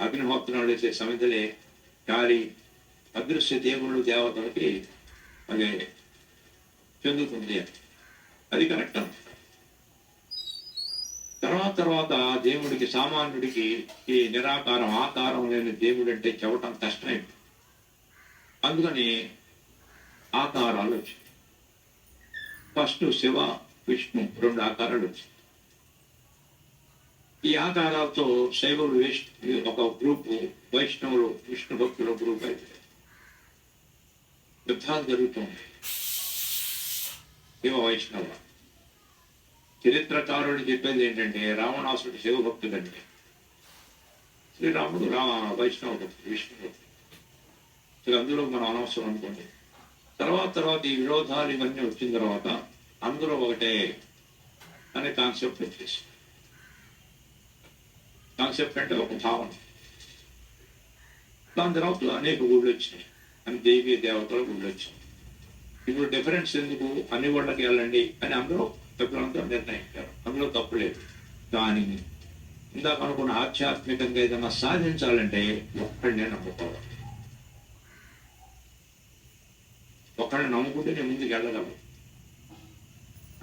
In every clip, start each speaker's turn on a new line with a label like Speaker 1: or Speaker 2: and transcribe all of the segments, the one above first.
Speaker 1: అగ్నిహోత్రం వేసే సమితిలే గాలి అదృశ్య దేవుళ్ళు దేవతలకి అది చెందుతుంది. అది కరెక్ట్. తర్వాత దేవుడికి సామాన్యుడికి ఈ నిరాకారం ఆకారం లేని దేవుడు అంటే చెప్పటం కష్టమైంది. అందుకని ఆకారాలు వచ్చాయి. ఫస్ట్ శివ విష్ణు 2 ఆకారాలు వచ్చాయి. ఈ ఆకారాలతో శైవులు ఒక గ్రూపు, వైష్ణవులు విష్ణు భక్తుల గ్రూప్ అయితే యుద్ధాలు జరుగుతుంది. శివ వైష్ణవ చరిత్రకారుడు చెప్పేది ఏంటంటే రావణాసుడు శివభక్తుడంటే, శ్రీరాముడు వైష్ణవ భక్తుడు, విష్ణు భక్తుడు. అందులో మనం అనవసరం అనుకోండి. తర్వాత ఈ విరోధాలు ఇవన్నీ వచ్చిన తర్వాత అందరూ ఒకటే అనే కాన్సెప్ట్ వచ్చేసి, కాన్సెప్ట్ అంటే ఒక భావన. దాని తర్వాత అనేక గుళ్ళు వచ్చినాయి, అని దేవీ దేవతల గుళ్ళు వచ్చినాయి. ఇప్పుడు డిఫరెన్స్ ఎందుకు, అన్ని గుళ్ళకి వెళ్ళండి అని అందరూ పెద్దలంతా నిర్ణయించారు. అందులో తప్పు లేదు. కానీ ఇందాక అనుకున్న ఆధ్యాత్మికంగా ఏదైనా సాధించాలంటే ఒక్కడినే నమ్ముకోవాలి. ఒకళ్ళని నమ్ముకుంటే నేను ముందుకు వెళ్ళగలను.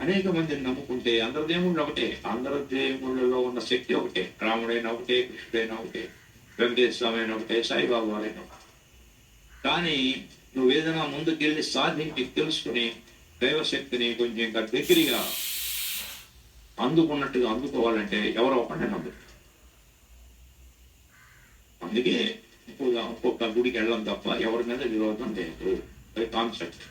Speaker 1: అనేక మందిని నమ్ముకుంటే అందరి దేవుళ్ళు ఒకటే, అందరి దేవుళ్ళలో ఉన్న శక్తి ఒకటే. రాముడైనా ఒకటే, కృష్ణుడైనా ఒకటే, వెంకటేశ్వర స్వామి అయినా ఒకటే, సాయిబాబా అయినా ఒకటే. కానీ నువ్వేదైనా ముందుకెళ్ళి సాధించి తెలుసుకుని దైవశక్తిని కొంచెం ఇంకా దగ్గరగా అందుకున్నట్టుగా అందుకోవాలంటే ఎవరో ఒకరిని నమ్ము. అందుకే ఒక్కొక్క గుడికి వెళ్ళడం తప్ప ఎవరి మీద విరోధం లేదు. అది కాన్సెప్ట్.